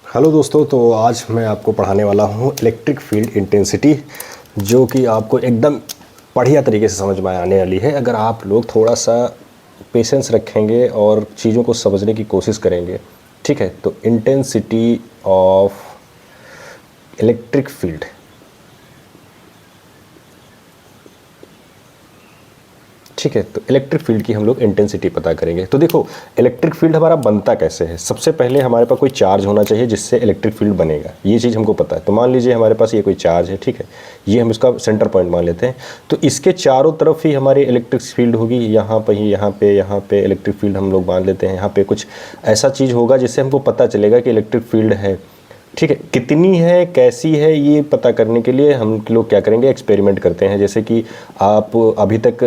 Hello दोस्तों, तो आज मैं आपको पढ़ाने वाला हूँ इलेक्ट्रिक फील्ड इंटेंसिटी, जो कि आपको एकदम बढ़िया तरीके से समझ में आने वाली है अगर आप लोग थोड़ा सा पेशेंस रखेंगे और चीज़ों को समझने की कोशिश करेंगे। ठीक है, तो इंटेंसिटी ऑफ इलेक्ट्रिक फील्ड। ठीक है, तो इलेक्ट्रिक फील्ड की हम लोग इंटेंसिटी पता करेंगे। तो देखो, इलेक्ट्रिक फील्ड हमारा बनता कैसे है। सबसे पहले हमारे पास कोई चार्ज होना चाहिए जिससे इलेक्ट्रिक फील्ड बनेगा, ये चीज़ हमको पता है। तो मान लीजिए हमारे पास ये कोई चार्ज है, ठीक है, ये हम इसका सेंटर पॉइंट मान लेते हैं। तो इसके चारों तरफ ही हमारी इलेक्ट्रिक फील्ड होगी। यहाँ पर ही, यहाँ पे इलेक्ट्रिक फील्ड हम लोग मान लेते हैं। यहाँ पे कुछ ऐसा चीज़ होगा जिससे हमको पता चलेगा कि इलेक्ट्रिक फील्ड है। ठीक है, कितनी है, कैसी है, ये पता करने के लिए हम लोग क्या करेंगे, एक्सपेरिमेंट करते हैं। जैसे कि आप अभी तक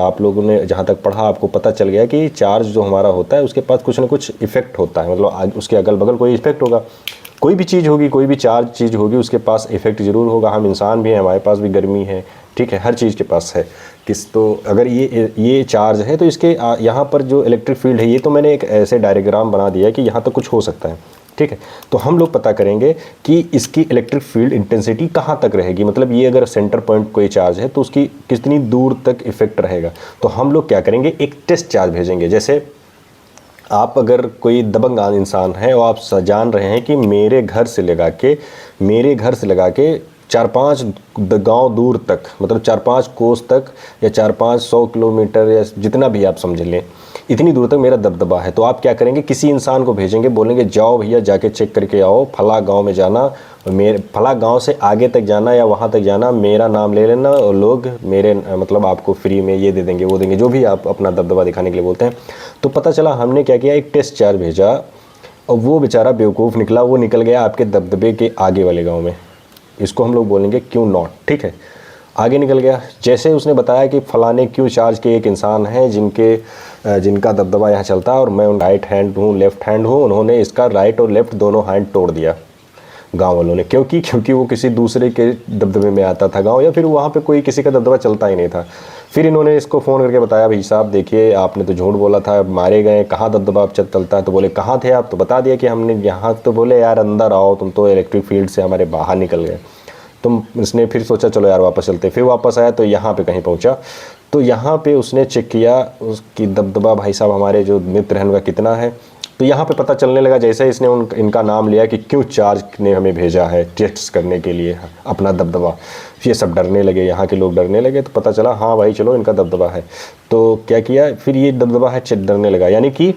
आप लोगों ने जहाँ तक पढ़ा, आपको पता चल गया कि चार्ज जो हमारा होता है उसके पास कुछ ना कुछ इफेक्ट होता है, मतलब उसके अगल बगल कोई इफेक्ट होगा। कोई भी चीज़ होगी, कोई भी चार्ज चीज़ होगी, उसके पास इफेक्ट ज़रूर होगा। हम इंसान भी हैं, हमारे पास भी गर्मी है, ठीक है, हर चीज़ के पास है। तो अगर ये चार्ज है तो इसके यहाँ पर जो इलेक्ट्रिक फील्ड है, ये तो मैंने एक ऐसे डायग्राम बना दिया कि यहाँ तक कुछ हो सकता है। ठीक है, तो हम लोग पता करेंगे कि इसकी इलेक्ट्रिक फील्ड इंटेंसिटी कहाँ तक रहेगी। मतलब ये अगर सेंटर पॉइंट कोई चार्ज है तो उसकी कितनी दूर तक इफेक्ट रहेगा। तो हम लोग क्या करेंगे, एक टेस्ट चार्ज भेजेंगे। जैसे आप अगर कोई दबंग इंसान है और आप जान रहे हैं कि मेरे घर से लगा के 4-5 गांव दूर तक, मतलब 4-5 कोस तक या 4-500 किलोमीटर या जितना भी आप समझ लें, इतनी दूर तक मेरा दबदबा है। तो आप क्या करेंगे, किसी इंसान को भेजेंगे, बोलेंगे जाओ भैया जाके चेक करके आओ, फला गांव में जाना, मेरे फला गांव से आगे तक जाना या वहाँ तक जाना, मेरा नाम ले लेना और लोग मेरे मतलब आपको फ्री में ये दे देंगे, वो देंगे, जो भी आप अपना दबदबा दिखाने के लिए बोलते हैं। तो पता चला हमने क्या किया, एक टेस्ट चार्ज भेजा और वो बेचारा बेवकूफ़ निकला, वो निकल गया आपके दबदबे के आगे वाले गाँव में। इसको हम लोग बोलेंगे क्यू नॉट। ठीक है, आगे निकल गया। जैसे उसने बताया कि फलाने क्यू चार्ज के एक इंसान हैं जिनका दबदबा यहाँ चलता है और मैं राइट हैंड हूँ, लेफ्ट हैंड हूँ, उन्होंने इसका राइट और लेफ्ट दोनों हैंड तोड़ दिया गांव वालों ने। क्योंकि वो किसी दूसरे के दबदबे में आता था गांव, या फिर वहाँ पे कोई किसी का दबदबा चलता ही नहीं था। फिर इन्होंने इसको फ़ोन करके बताया, भाई साहब देखिए आपने तो झूठ बोला था, मारे गए, कहाँ दबदबा अब चलता है। तो बोले कहाँ थे आप, तो बता दिया कि हमने यहाँ। तो बोले यार अंदर आओ, तुम तो इलेक्ट्रिक फील्ड से हमारे बाहर निकल गए। तो इसने फिर सोचा चलो यार वापस चलते। फिर वापस आया तो यहाँ पे कहीं पहुँचा, तो यहाँ पे उसने चेक किया उसकी दबदबा, भाई साहब हमारे जो मित्र हैं उनका कितना है। तो यहाँ पे पता चलने लगा, जैसे इसने इनका नाम लिया कि क्यों चार्ज ने हमें भेजा है टेस्ट करने के लिए अपना दबदबा। ये सब डरने लगे, यहाँ के लोग डरने लगे। तो पता चला हाँ भाई चलो इनका दबदबा है। तो क्या किया, फिर ये दबदबा है डरने लगा, यानी कि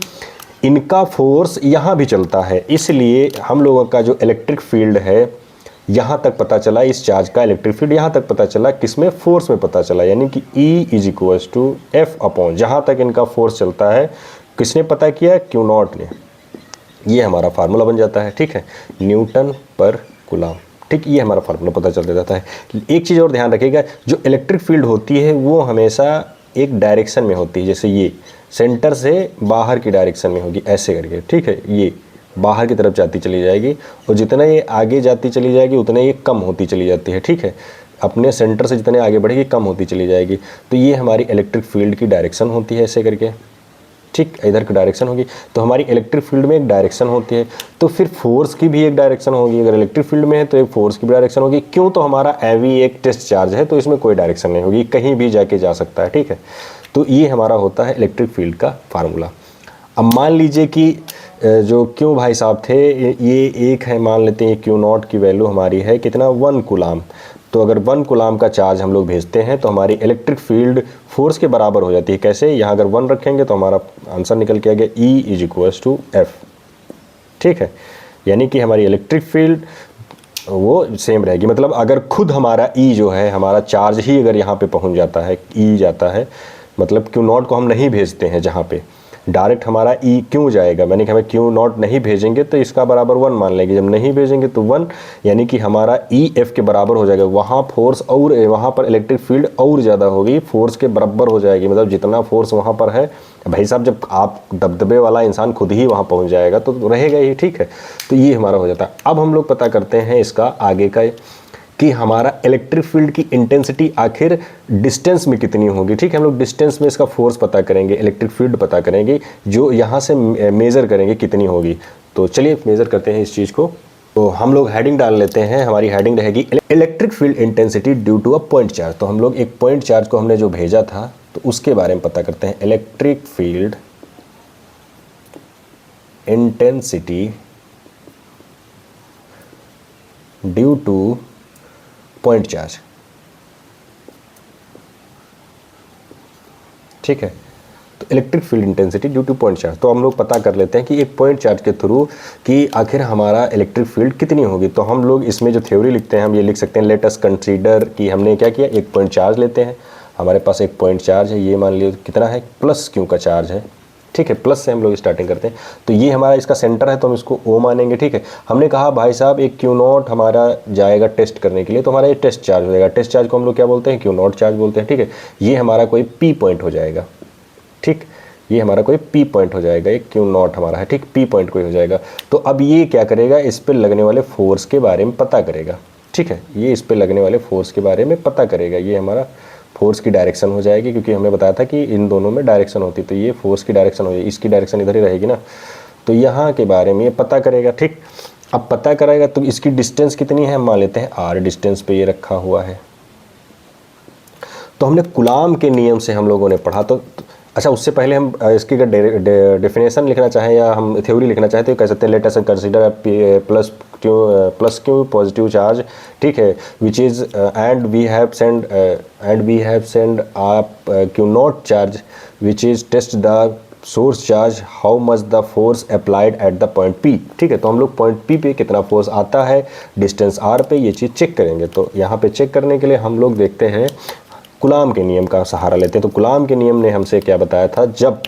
इनका फोर्स यहाँ भी चलता है। इसलिए हम लोगों का जो इलेक्ट्रिक फील्ड है यहाँ तक पता चला, इस चार्ज का इलेक्ट्रिक फील्ड यहाँ तक पता चला, किसमें, फोर्स में पता चला, यानी कि E=F/, जहाँ तक इनका फोर्स चलता है किसने पता किया, क्यू नॉट ने। ये हमारा फार्मूला बन जाता है। ठीक है, न्यूटन पर कूलम। ठीक, ये हमारा फार्मूला पता चल जाता है। एक चीज़ और ध्यान रखिएगा, जो इलेक्ट्रिक फील्ड होती है वो हमेशा एक डायरेक्शन में होती है। जैसे ये सेंटर से बाहर की डायरेक्शन में होगी, ऐसे करके। ठीक है, ये बाहर की तरफ जाती चली जाएगी और जितना ये आगे जाती चली जाएगी उतना ये कम होती चली जाती है। ठीक है, अपने सेंटर से जितने आगे बढ़ेगी कम होती चली जाएगी। तो ये हमारी इलेक्ट्रिक फील्ड की डायरेक्शन होती है, ऐसे करके। ठीक, इधर की डायरेक्शन होगी। तो हमारी इलेक्ट्रिक फील्ड में एक डायरेक्शन होती है, तो फिर फोर्स की भी एक डायरेक्शन होगी। अगर इलेक्ट्रिक फील्ड में है तो एक फोर्स की भी डायरेक्शन होगी। क्यों, तो हमारा एवी एक टेस्ट चार्ज है, तो इसमें कोई डायरेक्शन नहीं होगी, कहीं भी जाके जा सकता है। ठीक है, तो ये हमारा होता है इलेक्ट्रिक फील्ड का फार्मूला। अब मान लीजिए कि जो क्यों भाई साहब थे, ये एक है, मान लेते हैं क्यू नॉट की वैल्यू हमारी है कितना, 1 कूलाम। तो अगर 1 कूलाम का चार्ज हम लोग भेजते हैं तो हमारी इलेक्ट्रिक फील्ड फोर्स के बराबर हो जाती है। कैसे, यहाँ अगर 1 रखेंगे तो हमारा आंसर निकल के आ गया E=F। ठीक है, यानी कि हमारी इलेक्ट्रिक फील्ड वो सेम रहेगी। मतलब अगर खुद हमारा E जो है, हमारा चार्ज ही अगर यहाँ पे पहुँच जाता है, E जाता है, मतलब क्यू नॉट को हम नहीं भेजते हैं जहाँ पे, डायरेक्ट हमारा E क्यों जाएगा, मैंने कहा हमें क्यू नॉट नहीं भेजेंगे तो इसका बराबर 1 मान लेंगे। जब नहीं भेजेंगे तो 1, यानी कि हमारा EF के बराबर हो जाएगा। वहाँ फोर्स और वहाँ पर इलेक्ट्रिक फील्ड और ज़्यादा होगी, फोर्स के बराबर हो जाएगी। मतलब जितना फोर्स वहाँ पर है, भाई साहब जब आप दबदबे वाला इंसान खुद ही वहाँ पहुँच जाएगा तो रहेगा ही। ठीक है, तो ये हमारा हो जाता है। अब हम लोग पता करते हैं इसका आगे का कि हमारा इलेक्ट्रिक फील्ड की इंटेंसिटी आखिर डिस्टेंस में कितनी होगी। ठीक है, हम लोग डिस्टेंस में इसका फोर्स पता करेंगे, इलेक्ट्रिक फील्ड पता करेंगे, जो यहाँ से मेज़र करेंगे कितनी होगी। तो चलिए मेज़र करते हैं इस चीज़ को। तो हम लोग हेडिंग डाल लेते हैं, हमारी हेडिंग रहेगी electric field intensity due to a point charge. तो हम लोग एक पॉइंट चार्ज को हमने जो भेजा था तो उसके बारे में पता करते हैं। Electric field intensity due two point charge. ठीक है, तो electric field intensity due two point charge, तो हम लोग पता कर लेते हैं कि एक पॉइंट चार्ज के थ्रू कि आखिर हमारा इलेक्ट्रिक फील्ड कितनी होगी। तो हम लोग इसमें जो थ्योरी लिखते हैं हम ये लिख सकते हैं, लेट अस कंसीडर कि हमने क्या किया, एक पॉइंट चार्ज लेते हैं, हमारे पास एक पॉइंट चार्ज है, ये मान लीजिए कितना है, प्लस क्यू का चार्ज है। ठीक है, प्लस से हम लोग स्टार्टिंग करते हैं। तो ये हमारा इसका सेंटर है तो हम इसको ओ मानेंगे। ठीक है, हमने कहा भाई साहब एक क्यू नॉट हमारा जाएगा टेस्ट करने के लिए, तो हमारा ये टेस्ट चार्ज हो जाएगा। टेस्ट चार्ज को हम लोग क्या बोलते हैं, क्यू नॉट चार्ज बोलते हैं। ठीक है, ये हमारा कोई पी पॉइंट हो जाएगा। ठीक, ये हमारा कोई पी पॉइंट हो जाएगा, एक क्यू नॉट हमारा है। ठीक, पी पॉइंट कोई हो जाएगा। तो अब ये क्या करेगा, इस पर लगने वाले फोर्स के बारे में पता करेगा। ठीक है, ये इस पर लगने वाले फोर्स के बारे में पता करेगा। ये हमारा फोर्स की डायरेक्शन हो जाएगी, क्योंकि हमने बताया था कि इन दोनों में डायरेक्शन होती, तो ये फोर्स की डायरेक्शन हो जाएगी, इसकी डायरेक्शन इधर ही रहेगी ना। तो यहाँ के बारे में ये पता करेगा। ठीक, अब पता करेगा तो इसकी डिस्टेंस कितनी है, मान लेते हैं आर डिस्टेंस पे ये रखा हुआ है। तो हमने कूलाम के नियम से हम लोगों ने पढ़ा। तो अच्छा, उससे पहले हम इसकी अगर डेफिनेशन लिखना चाहें या हम थ्योरी लिखना चाहें तो कह सकते हैं, let us consider plus q positive charge. ठीक है, which is and we have send आप q naught charge which is test the source charge how much the force applied at the point p. ठीक है, तो हम लोग point P पे कितना फोर्स आता है डिस्टेंस आर पे, ये चीज़ चेक करेंगे। तो यहाँ पे चेक करने के लिए हम लोग देखते हैं कूलाम के नियम का सहारा लेते हैं। तो कूलाम के नियम ने हमसे क्या बताया था, जब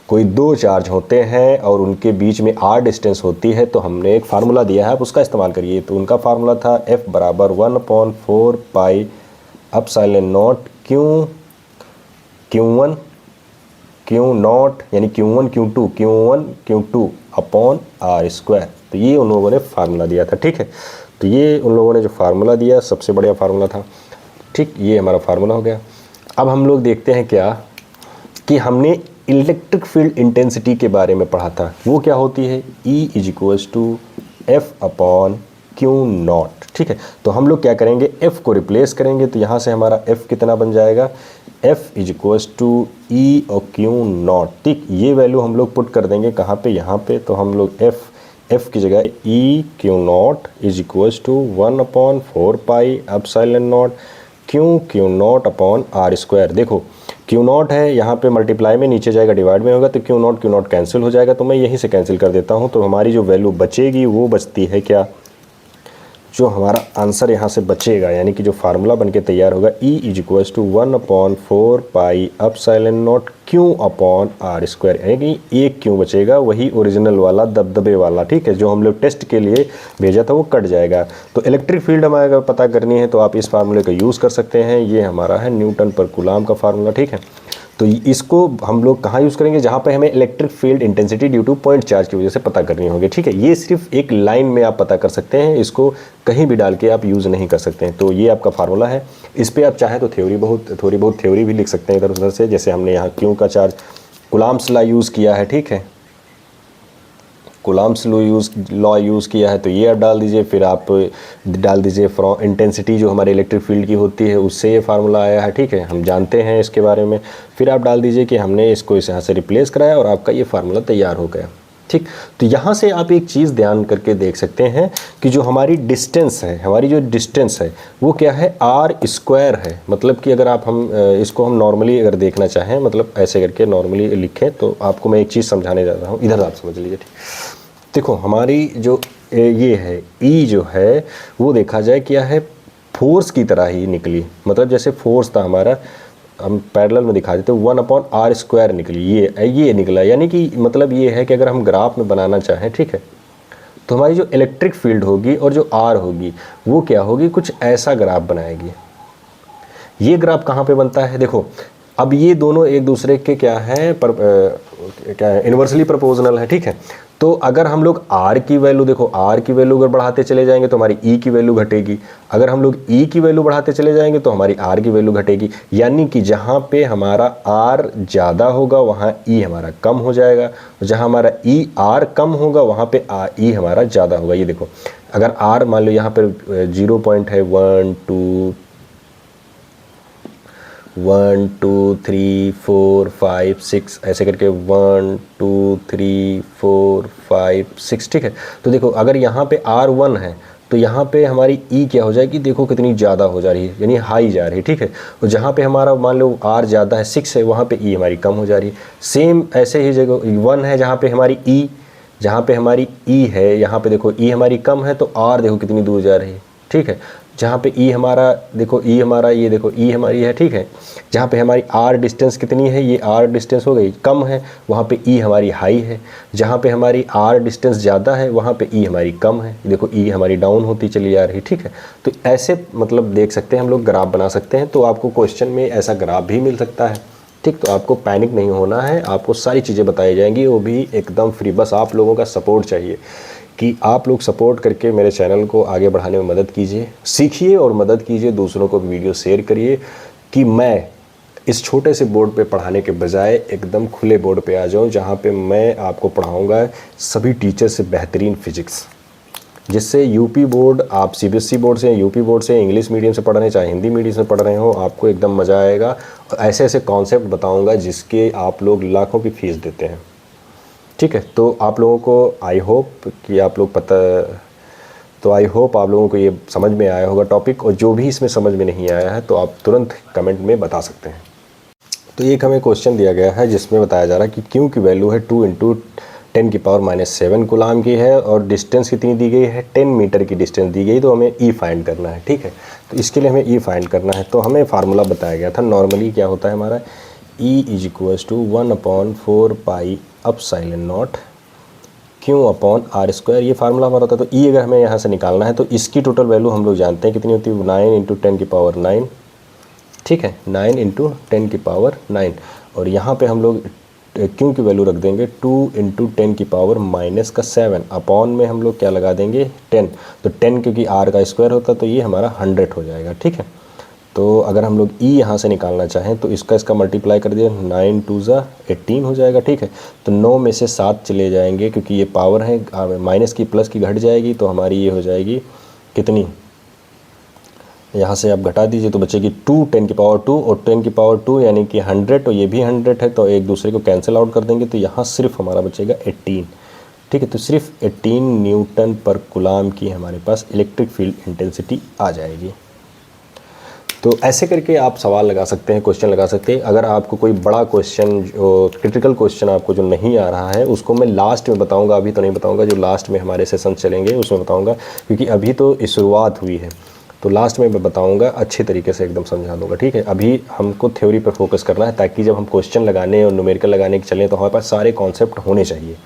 कोई दो चार्ज होते हैं और उनके बीच में आर डिस्टेंस होती है तो हमने एक फार्मूला दिया है, आप उसका इस्तेमाल करिए। तो उनका फार्मूला था F बराबर 1/4 pi epsilon not Q1 Q0 यानी Q1 Q2 upon R square. तो ये उन लोगों ने फार्मूला दिया था। ठीक है, तो ये उन लोगों ने जो फार्मूला दिया सबसे बढ़िया फार्मूला था। ठीक, ये हमारा फार्मूला हो गया। अब हम लोग देखते हैं क्या कि हमने इलेक्ट्रिक फील्ड इंटेंसिटी के बारे में पढ़ा था, वो क्या होती है, E = F/Q0। ठीक है, तो हम लोग क्या करेंगे, F को रिप्लेस करेंगे। तो यहाँ से हमारा F कितना बन जाएगा, F = E और Q0। ठीक, ये वैल्यू हम लोग पुट कर देंगे कहाँ पे, यहाँ पे। तो हम लोग F की जगह E Q0 = 1/4 pi epsilon nought Q0 upon R square. देखो Q0 है यहाँ पे मल्टीप्लाई में, नीचे जाएगा डिवाइड में होगा, तो Q0 कैंसिल हो जाएगा। तो मैं यहीं से कैंसिल कर देता हूँ। तो हमारी जो वैल्यू बचेगी वो बचती है क्या, जो हमारा आंसर यहाँ से बचेगा, यानी कि जो फार्मूला बनके तैयार होगा, E = 1/4 pi epsilon nought Q upon R square, यानी कि एक क्यू बचेगा, वही ओरिजिनल वाला दबदबे वाला। ठीक है, जो हम लोग टेस्ट के लिए भेजा था वो कट जाएगा। तो इलेक्ट्रिक फील्ड हमें अगर पता करनी है तो आप इस फार्मूले का यूज़ कर सकते हैं। ये हमारा है न्यूटन पर कूलाम का फार्मूला। ठीक है, तो इसको हम लोग कहाँ यूज़ करेंगे, जहाँ पे हमें electric field intensity due two point charge की वजह से पता करनी होगी। ठीक है, ये सिर्फ एक लाइन में आप पता कर सकते हैं, इसको कहीं भी डाल के आप यूज़ नहीं कर सकते हैं। तो ये आपका फार्मूला है। इस पर आप चाहें तो थ्योरी थोड़ी बहुत थ्योरी भी लिख सकते हैं इधर उधर से, जैसे हमने यहाँ क्यू का चार्ज कूलाम्स लॉ यूज़ किया है। ठीक है, कूलाम्स लॉ यूज़ किया है, तो ये आप डाल दीजिए। फिर आप डाल दीजिए फ्रॉम इंटेंसिटी जो हमारे इलेक्ट्रिक फील्ड की होती है, उससे ये फार्मूला आया है। ठीक है, हम जानते हैं इसके बारे में। फिर आप डाल दीजिए कि हमने इसको इस यहाँ से रिप्लेस कराया और आपका ये फार्मूला तैयार हो गया। ठीक, तो यहाँ से आप एक चीज़ ध्यान करके देख सकते हैं कि जो हमारी डिस्टेंस है, हमारी जो डिस्टेंस है वो क्या है, आर स्क्वायर है। मतलब कि अगर हम इसको हम नॉर्मली अगर देखना चाहें, मतलब ऐसे करके नॉर्मली लिखें, तो आपको मैं एक चीज़ समझाने जा रहा हूँ, इधर आप समझ लीजिए। ठीक, देखो हमारी जो ये है E जो है वो देखा जाए क्या है, फोर्स की तरह ही निकली। मतलब जैसे फोर्स था हमारा, हम पैरेलल में दिखा देते 1/r स्क्वायर निकली, ये निकला। यानी कि मतलब ये है कि अगर हम ग्राफ में बनाना चाहें, ठीक है, तो हमारी जो इलेक्ट्रिक फील्ड होगी और जो R होगी वो क्या होगी, कुछ ऐसा ग्राफ बनाएगी। ये ग्राफ कहाँ पे बनता है, देखो अब ये दोनों एक दूसरे के क्या है, क्या है, इन्वर्सली प्रोपोर्शनल है। ठीक है, तो अगर हम लोग R की वैल्यू, देखो R की वैल्यू अगर बढ़ाते चले जाएंगे तो हमारी E की वैल्यू घटेगी, अगर हम लोग E की वैल्यू बढ़ाते चले जाएंगे तो हमारी R की वैल्यू घटेगी। यानी कि जहाँ पे हमारा R ज़्यादा होगा वहाँ E हमारा कम हो जाएगा, जहाँ हमारा R कम होगा वहाँ पे E हमारा ज़्यादा होगा। ये देखो अगर R मान लो यहाँ पर 0 पॉइंट है 1 2 3 4 5 6 ऐसे करके 1 2 3 4 5 6, ठीक है। तो देखो अगर यहाँ पे R1 है तो यहाँ पे हमारी E क्या हो जाएगी, देखो कितनी ज़्यादा हो जा रही है, यानी हाई जा रही है, ठीक है। और जहाँ पे हमारा मान लो R ज़्यादा है 6 है, वहाँ पे E हमारी कम हो जा रही है। सेम ऐसे ही जगह 1 है जहाँ पे हमारी E है, यहाँ पे देखो E हमारी कम है तो R देखो कितनी दूर जा रही है, ठीक है। जहाँ पे E हमारा देखो E हमारा, ये देखो E हमारी है, ठीक है। जहाँ पे हमारी R डिस्टेंस कितनी है, ये R डिस्टेंस हो गई कम है, वहाँ पे E हमारी हाई है। जहाँ पे हमारी R डिस्टेंस ज़्यादा है वहाँ पे E हमारी कम है, देखो E हमारी डाउन होती चली जा रही, ठीक है। तो ऐसे मतलब देख सकते हैं हम लोग, ग्राफ बना सकते हैं। तो आपको क्वेश्चन में ऐसा ग्राफ भी मिल सकता है, ठीक। तो आपको पैनिक नहीं होना है, आपको सारी चीज़ें बताई जाएंगी, वो भी एकदम फ्री। बस आप लोगों का सपोर्ट चाहिए कि आप लोग सपोर्ट करके मेरे चैनल को आगे बढ़ाने में मदद कीजिए, सीखिए और मदद कीजिए, दूसरों को भी वीडियो शेयर करिए कि मैं इस छोटे से बोर्ड पे पढ़ाने के बजाय एकदम खुले बोर्ड पे आ जाऊं, जहां पे मैं आपको पढ़ाऊंगा सभी टीचर से बेहतरीन फिजिक्स, जिससे यूपी बोर्ड, आप सीबीएसई बोर्ड से, यूपी बोर्ड से, इंग्लिश मीडियम से पढ़ रहे हैं चाहे हिंदी मीडियम से पढ़ रहे हो, आपको एकदम मज़ा आएगा। और ऐसे ऐसे कॉन्सेप्ट बताऊँगा जिसके आप लोग लाखों की फ़ीस देते हैं, ठीक है। तो आप लोगों को आई होप आप लोगों को ये समझ में आया होगा टॉपिक, और जो भी इसमें समझ में नहीं आया है तो आप तुरंत कमेंट में बता सकते हैं। तो एक हमें क्वेश्चन दिया गया है जिसमें बताया जा रहा है कि क्यू की वैल्यू है 2 × 10⁻⁷ कूलाम की है और डिस्टेंस कितनी दी गई है, 10 मीटर की डिस्टेंस दी गई। तो हमें E फाइंड करना है, ठीक है। तो इसके लिए हमें E फाइंड करना है, तो हमें फार्मूला बताया गया था। नॉर्मली क्या होता है हमारा, E = 1/4πε0 Q/r², ये फार्मूला हमारा होता है। तो E अगर हमें यहाँ से निकालना है तो इसकी टोटल वैल्यू हम लोग जानते हैं कितनी होती है, 9 × 10⁹, ठीक है, 9 × 10⁹। और यहाँ पे हम लोग Q की वैल्यू रख देंगे 2 × 10⁻⁷, अपॉन में हम लोग क्या लगा देंगे 10। तो 10 क्योंकि R का स्क्वायर होता है तो ये हमारा 100 हो जाएगा, ठीक है। तो अगर हम लोग E यहाँ से निकालना चाहें तो इसका मल्टीप्लाई कर दिया, 9 × 2 = 18 हो जाएगा, ठीक है। तो 9 में से 7 चले जाएंगे क्योंकि ये पावर है, माइनस की प्लस की घट जाएगी, तो हमारी ये हो जाएगी कितनी, यहाँ से आप घटा दीजिए तो बचेगी 2 × 10⁻², और 10⁻² यानी कि 100, और ये भी 100 है, तो एक दूसरे को कैंसिल आउट कर देंगे, तो यहाँ सिर्फ हमारा बचेगा 18, ठीक है। तो सिर्फ 18 न्यूटन पर कूलाम की हमारे पास इलेक्ट्रिक फील्ड इंटेंसिटी आ जाएगी। तो ऐसे करके आप सवाल लगा सकते हैं, क्वेश्चन लगा सकते हैं। अगर आपको कोई बड़ा क्वेश्चन, जो क्रिटिकल क्वेश्चन आपको जो नहीं आ रहा है, उसको मैं लास्ट में बताऊंगा, अभी तो नहीं बताऊंगा। जो लास्ट में हमारे सेशन चलेंगे उसमें बताऊंगा, क्योंकि अभी तो शुरुआत हुई है। तो लास्ट में मैं बताऊंगा, अच्छे तरीके से एकदम समझा दूंगा, ठीक है। अभी हमको थ्योरी पर फोकस करना है, ताकि जब हम क्वेश्चन लगाने और न्यूमेरिकल लगाने के चलें तो हमारे पास सारे कॉन्सेप्ट होने चाहिए।